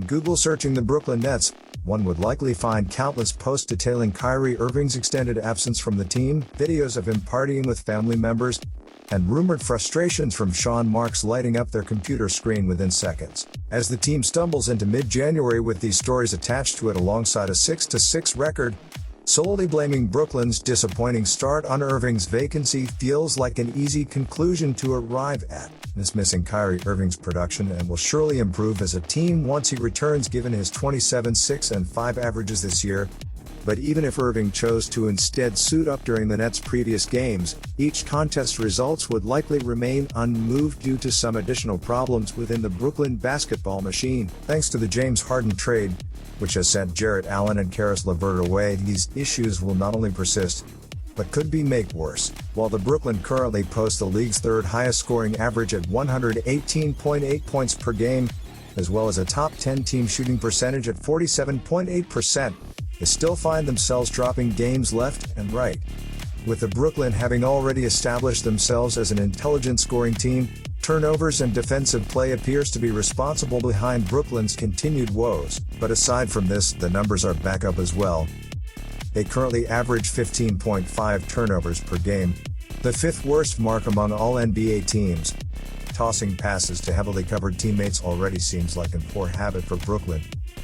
Google searching the Brooklyn Nets, one would likely find countless posts detailing Kyrie Irving's extended absence from the team, videos of him partying with family members, and rumored frustrations from Sean Marks lighting up their computer screen within seconds. As the team stumbles into mid-January with these stories attached to it alongside a 6-6 record, solely blaming Brooklyn's disappointing start on Irving's vacancy feels like an easy conclusion to arrive at. Dismissing Kyrie Irving's production and will surely improve as a team once he returns given his 27, 6 and 5 averages this year. But even if Irving chose to instead suit up during the Nets' previous games, each contest results would likely remain unmoved due to some additional problems within the Brooklyn basketball machine. Thanks to the James Harden trade, which has sent Jarrett Allen and Caris LeVert away, these issues will not only persist, but could be made worse. While the Brooklyn currently posts the league's third highest scoring average at 118.8 points per game, as well as a top 10 team shooting percentage at 47.8%, they still find themselves dropping games left and right. With the Brooklyn having already established themselves as an intelligent scoring team, turnovers and defensive play appears to be responsible behind Brooklyn's continued woes. But aside from this, the numbers are back up as well. They currently average 15.5 turnovers per game, the fifth worst mark among all NBA teams. Tossing passes to heavily covered teammates already seems like a poor habit for Brooklyn,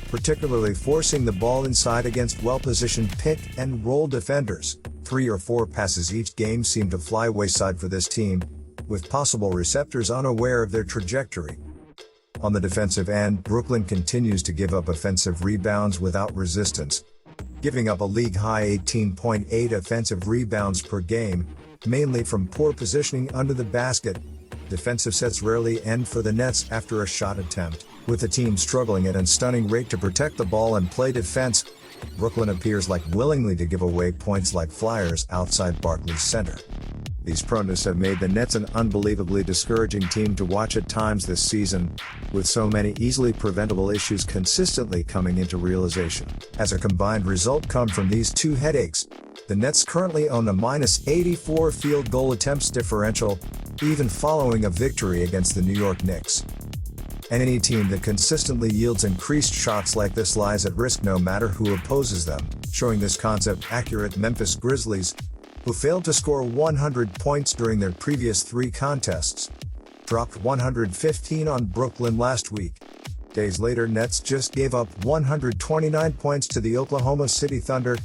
particularly forcing the ball inside against well-positioned pick-and-roll defenders. 3 or 4 passes each game seem to fly wayside for this team, with possible receptors unaware of their trajectory. On the defensive end, Brooklyn continues to give up offensive rebounds without resistance, giving up a league-high 18.8 offensive rebounds per game, mainly from poor positioning under the basket. Defensive sets rarely end for the Nets after a shot attempt. With the team struggling at a stunning rate to protect the ball and play defense, Brooklyn appears like willingly to give away points like flyers outside Barclays Center. These proneness have made the Nets an unbelievably discouraging team to watch at times this season, with so many easily preventable issues consistently coming into realization. As a combined result come from these two headaches, the Nets currently own a -84 field goal attempts differential, even following a victory against the New York Knicks. And any team that consistently yields increased shots like this lies at risk no matter who opposes them. Showing this concept accurate, Memphis Grizzlies, who failed to score 100 points during their previous 3 contests, dropped 115 on Brooklyn last week. Days later, Nets just gave up 129 points to the Oklahoma City Thunder,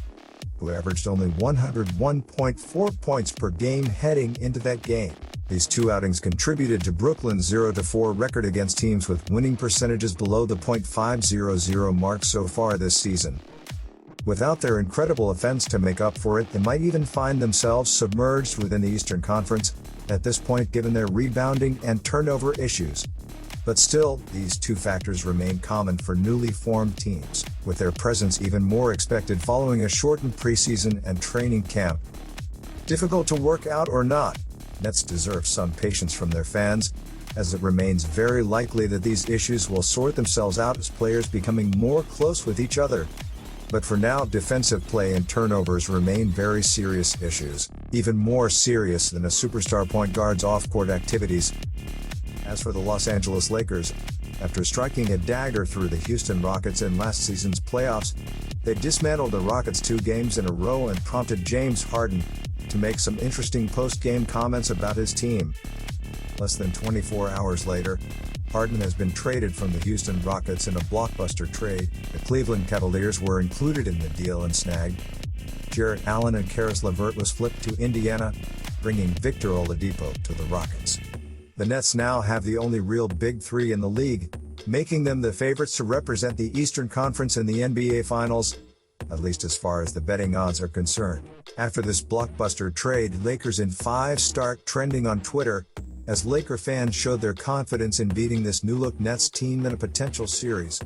who averaged only 101.4 points per game heading into that game. These 2 outings contributed to Brooklyn's 0-4 record against teams with winning percentages below the .500 mark so far this season. Without their incredible offense to make up for it, they might even find themselves submerged within the Eastern Conference at this point given their rebounding and turnover issues. But still, these 2 factors remain common for newly formed teams, with their presence even more expected following a shortened preseason and training camp. Difficult to work out or not, Nets deserve some patience from their fans, as it remains very likely that these issues will sort themselves out as players becoming more close with each other. But for now, defensive play and turnovers remain very serious issues, even more serious than a superstar point guard's off-court activities. As for the Los Angeles Lakers, after striking a dagger through the Houston Rockets in last season's playoffs, they dismantled the Rockets 2 games in a row and prompted James Harden to make some interesting post-game comments about his team. Less than 24 hours later, Harden has been traded from the Houston Rockets in a blockbuster trade. The Cleveland Cavaliers were included in the deal and snagged Jarrett Allen, and Caris LeVert was flipped to Indiana, bringing Victor Oladipo to the Rockets. The Nets now have the only real Big 3 in the league, making them the favorites to represent the Eastern Conference in the NBA Finals, at least as far as the betting odds are concerned. After this blockbuster trade, Lakers in 5 start trending on Twitter, as Laker fans showed their confidence in beating this new-look Nets team in a potential series,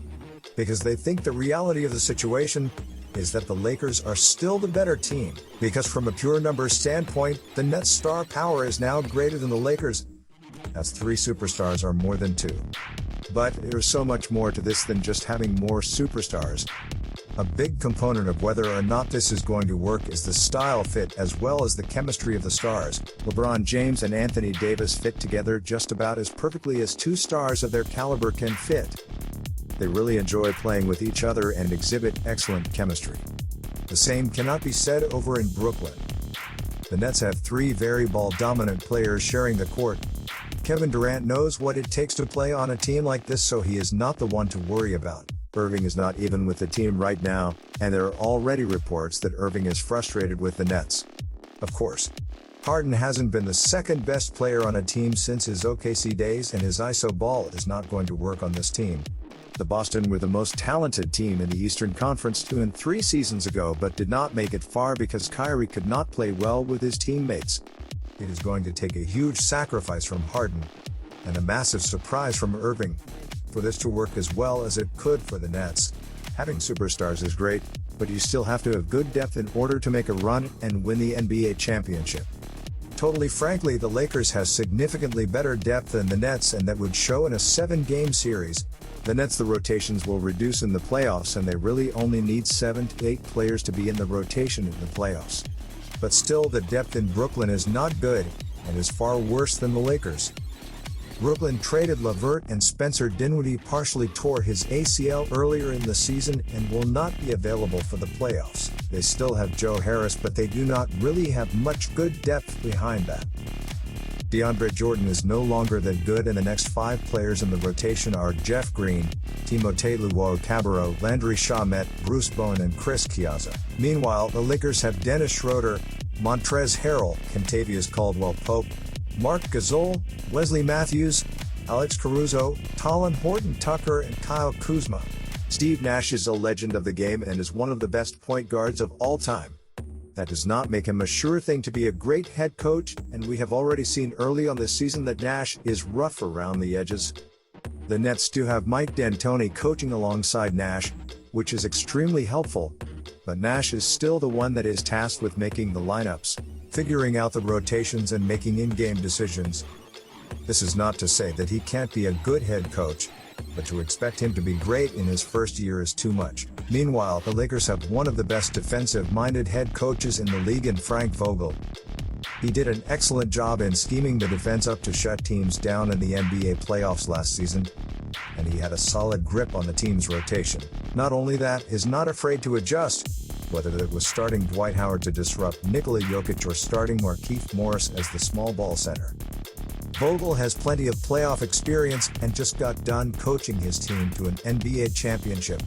because they think the reality of the situation is that the Lakers are still the better team, because from a pure numbers standpoint, the Nets' star power is now greater than the Lakers, as 3 superstars are more than 2. But there's so much more to this than just having more superstars. A big component of whether or not this is going to work is the style fit as well as the chemistry of the stars. LeBron James and Anthony Davis fit together just about as perfectly as 2 stars of their caliber can fit. They really enjoy playing with each other and exhibit excellent chemistry. The same cannot be said over in Brooklyn. The Nets have three very ball-dominant players sharing the court. Kevin Durant knows what it takes to play on a team like this, so he is not the one to worry about. Irving is not even with the team right now, and there are already reports that Irving is frustrated with the Nets. Of course, Harden hasn't been the second best player on a team since his OKC days, and his ISO ball is not going to work on this team. The Boston were the most talented team in the Eastern Conference 2 and 3 seasons ago, but did not make it far because Kyrie could not play well with his teammates. It is going to take a huge sacrifice from Harden and a massive surprise from Irving for this to work as well as it could for the Nets. Having superstars is great, but you still have to have good depth in order to make a run and win the NBA championship. Totally frankly, the Lakers has significantly better depth than the Nets, and that would show in a 7-game series. The Nets, the rotations will reduce in the playoffs, and they really only need 7 to 8 players to be in the rotation in the playoffs. But still, the depth in Brooklyn is not good, and is far worse than the Lakers. Brooklyn traded LeVert, and Spencer Dinwiddie partially tore his ACL earlier in the season and will not be available for the playoffs. They still have Joe Harris, but they do not really have much good depth behind that. DeAndre Jordan is no longer that good, and the next 5 players in the rotation are Jeff Green, Timothé Luwawu-Cabarrot, Landry Shamet, Bruce Bowen, and Chris Chiozza. Meanwhile, the Lakers have Dennis Schroeder, Montrezl Harrell, Kentavious Caldwell-Pope, Marc Gasol, Wesley Matthews, Alex Caruso, Talen Horton-Tucker, and Kyle Kuzma. Steve Nash is a legend of the game and is one of the best point guards of all time. That does not make him a sure thing to be a great head coach, and we have already seen early on this season that Nash is rough around the edges. The Nets do have Mike D'Antoni coaching alongside Nash, which is extremely helpful, but Nash is still the one that is tasked with making the lineups, figuring out the rotations, and making in-game decisions. This is not to say that he can't be a good head coach, but to expect him to be great in his first year is too much. Meanwhile, the Lakers have one of the best defensive-minded head coaches in the league in Frank Vogel. He did an excellent job in scheming the defense up to shut teams down in the NBA playoffs last season, and he had a solid grip on the team's rotation. Not only that, he's not afraid to adjust, whether it was starting Dwight Howard to disrupt Nikola Jokic or starting Markieff Morris as the small ball center. Vogel has plenty of playoff experience and just got done coaching his team to an NBA championship.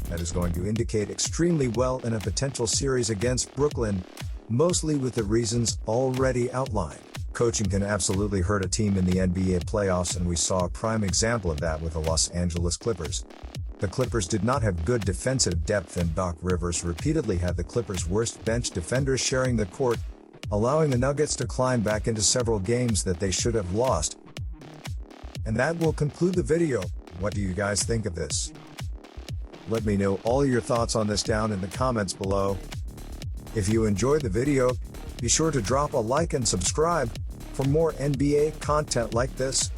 That is going to indicate extremely well in a potential series against Brooklyn, mostly with the reasons already outlined. Coaching can absolutely hurt a team in the NBA playoffs, and we saw a prime example of that with the Los Angeles Clippers. The Clippers did not have good defensive depth, and Doc Rivers repeatedly had the Clippers' worst bench defenders sharing the court, allowing the Nuggets to climb back into several games that they should have lost. And that will conclude the video. What do you guys think of this? Let me know all your thoughts on this down in the comments below. If you enjoyed the video, be sure to drop a like and subscribe for more NBA content like this.